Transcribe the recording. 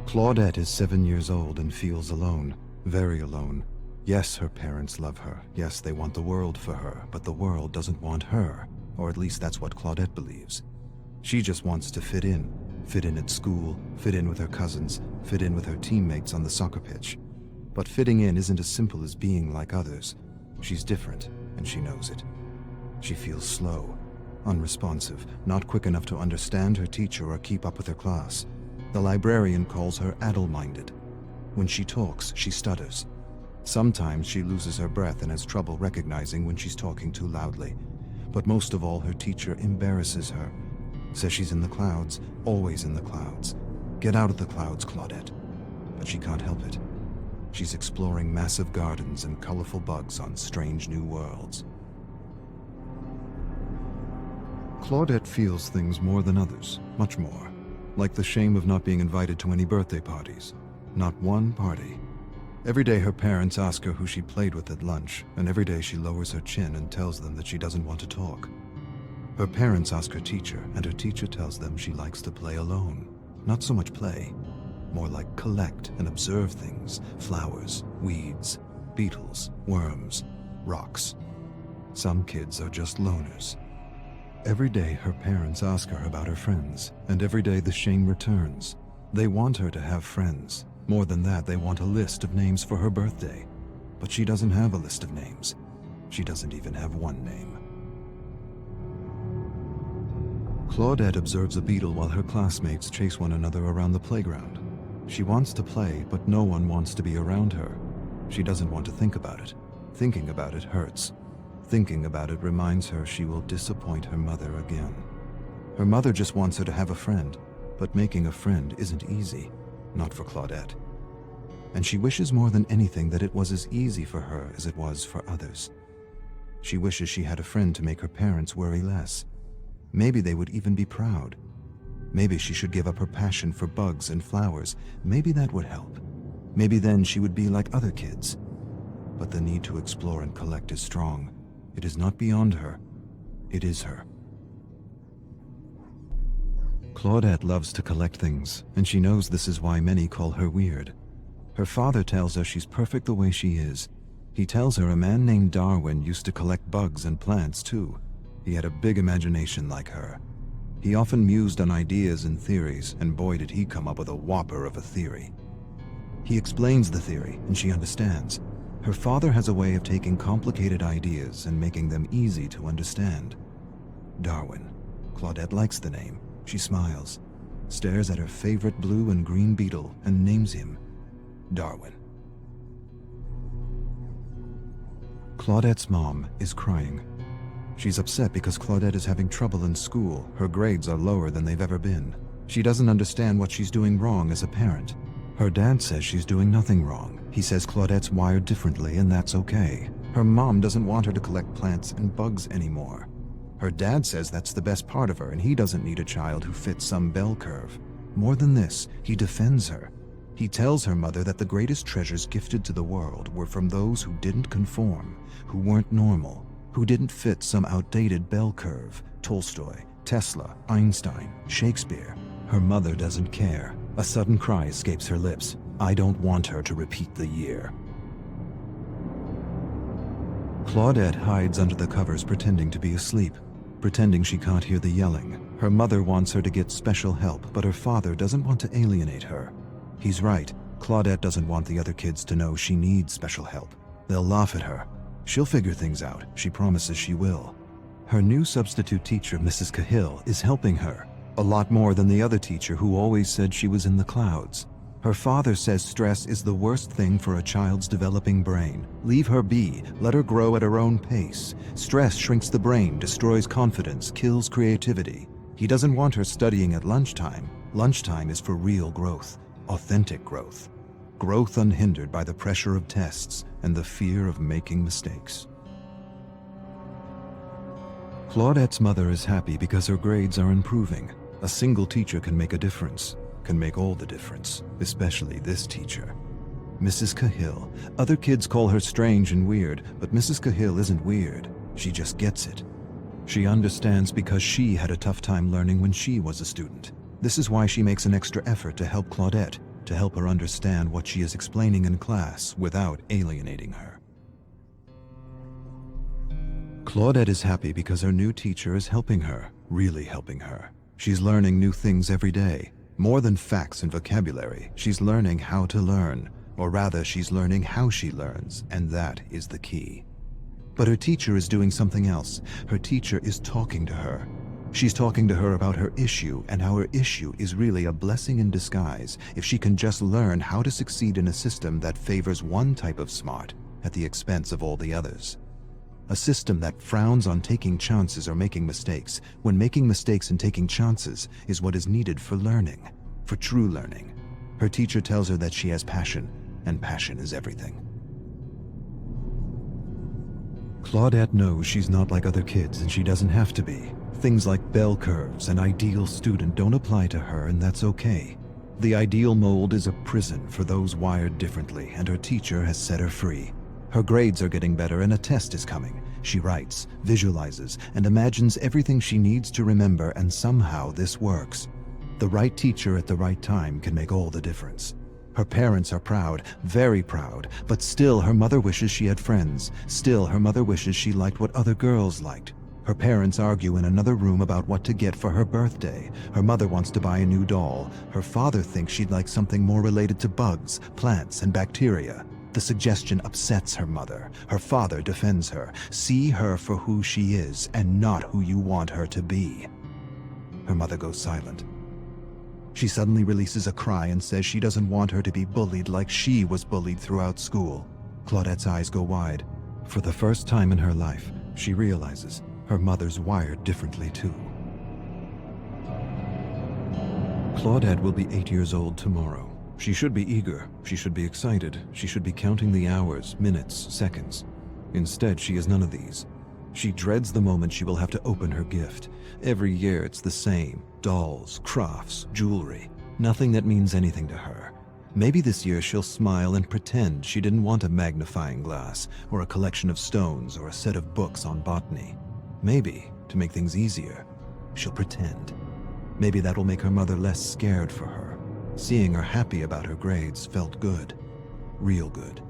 Claudette is 7 years old and feels alone, very alone. Yes, her parents love her. Yes, they want the world for her, but the world doesn't want her, or at least that's what Claudette believes. She just wants to fit in at school, fit in with her cousins, fit in with her teammates on the soccer pitch. But fitting in isn't as simple as being like others. She's different, and she knows it. She feels slow, unresponsive, not quick enough to understand her teacher or keep up with her class. The librarian calls her addle-minded. When she talks, she stutters. Sometimes she loses her breath and has trouble recognizing when she's talking too loudly. But most of all, her teacher embarrasses her. Says she's in the clouds, always in the clouds. Get out of the clouds, Claudette. But she can't help it. She's exploring massive gardens and colorful bugs on strange new worlds. Claudette feels things more than others, much more. Like the shame of not being invited to any birthday parties. Not one party. Every day her parents ask her who she played with at lunch, and every day she lowers her chin and tells them that she doesn't want to talk. Her parents ask her teacher, and her teacher tells them she likes to play alone. Not so much play, more like collect and observe things, flowers, weeds, beetles, worms, rocks. Some kids are just loners. Every day her parents ask her about her friends, and every day the shame returns. They want her to have friends. More than that, they want a list of names for her birthday. But she doesn't have a list of names. She doesn't even have one name. Claudette observes a beetle while her classmates chase one another around the playground. She wants to play, but no one wants to be around her. She doesn't want to think about it. Thinking about it hurts. Thinking about it reminds her she will disappoint her mother again. Her mother just wants her to have a friend, but making a friend isn't easy, not for Claudette. And she wishes more than anything that it was as easy for her as it was for others. She wishes she had a friend to make her parents worry less. Maybe they would even be proud. Maybe she should give up her passion for bugs and flowers. Maybe that would help. Maybe then she would be like other kids. But the need to explore and collect is strong. It is not beyond her. It is her. Claudette loves to collect things, and she knows this is why many call her weird. Her father tells her she's perfect the way she is. He tells her a man named Darwin used to collect bugs and plants too. He had a big imagination like her. He often mused on ideas and theories, and boy did he come up with a whopper of a theory. He explains the theory, and she understands. Her father has a way of taking complicated ideas and making them easy to understand. Darwin. Claudette likes the name. She smiles, stares at her favorite blue and green beetle, and names him Darwin. Claudette's mom is crying. She's upset because Claudette is having trouble in school. Her grades are lower than they've ever been. She doesn't understand what she's doing wrong as a parent. Her dad says she's doing nothing wrong. He says Claudette's wired differently, and that's okay. Her mom doesn't want her to collect plants and bugs anymore. Her dad says that's the best part of her, and he doesn't need a child who fits some bell curve. More than this, he defends her. He tells her mother that the greatest treasures gifted to the world were from those who didn't conform, who weren't normal, who didn't fit some outdated bell curve. Tolstoy, Tesla, Einstein, Shakespeare. Her mother doesn't care. A sudden cry escapes her lips. I don't want her to repeat the year. Claudette hides under the covers pretending to be asleep, pretending she can't hear the yelling. Her mother wants her to get special help, but her father doesn't want to alienate her. He's right. Claudette doesn't want the other kids to know she needs special help. They'll laugh at her. She'll figure things out. She promises she will. Her new substitute teacher, Mrs. Cahill, is helping her. A lot more than the other teacher who always said she was in the clouds. Her father says stress is the worst thing for a child's developing brain. Leave her be. Let her grow at her own pace. Stress shrinks the brain, destroys confidence, kills creativity. He doesn't want her studying at lunchtime. Lunchtime is for real growth, authentic growth. Growth unhindered by the pressure of tests and the fear of making mistakes. Claudette's mother is happy because her grades are improving. A single teacher can make a difference, can make all the difference, especially this teacher. Mrs. Cahill. Other kids call her strange and weird, but Mrs. Cahill isn't weird. She just gets it. She understands because she had a tough time learning when she was a student. This is why she makes an extra effort to help Claudette, to help her understand what she is explaining in class without alienating her. Claudette is happy because her new teacher is helping her, really helping her. She's learning new things every day. More than facts and vocabulary, she's learning how to learn, or rather, she's learning how she learns, and that is the key. But her teacher is doing something else. Her teacher is talking to her. She's talking to her about her issue, and how her issue is really a blessing in disguise if she can just learn how to succeed in a system that favors one type of smart at the expense of all the others. A system that frowns on taking chances or making mistakes, when making mistakes and taking chances is what is needed for learning, for true learning. Her teacher tells her that she has passion, and passion is everything. Claudette knows she's not like other kids, and she doesn't have to be. Things like bell curves and ideal student don't apply to her, and that's okay. The ideal mold is a prison for those wired differently, and her teacher has set her free. Her grades are getting better and a test is coming. She writes, visualizes, and imagines everything she needs to remember, and somehow this works. The right teacher at the right time can make all the difference. Her parents are proud, very proud, but still her mother wishes she had friends. Still her mother wishes she liked what other girls liked. Her parents argue in another room about what to get for her birthday. Her mother wants to buy a new doll. Her father thinks she'd like something more related to bugs, plants, and bacteria. The suggestion upsets her mother. Her father defends her. See her for who she is and not who you want her to be. Her mother goes silent. She suddenly releases a cry and says she doesn't want her to be bullied like she was bullied throughout school. Claudette's eyes go wide. For the first time in her life, she realizes her mother's wired differently too. Claudette will be 8 years old tomorrow. She should be eager. She should be excited. She should be counting the hours, minutes, seconds. Instead, she is none of these. She dreads the moment she will have to open her gift. Every year it's the same. Dolls, crafts, jewelry. Nothing that means anything to her. Maybe this year she'll smile and pretend she didn't want a magnifying glass, or a collection of stones, or a set of books on botany. Maybe, to make things easier, she'll pretend. Maybe that'll make her mother less scared for her. Seeing her happy about her grades felt good. Real good.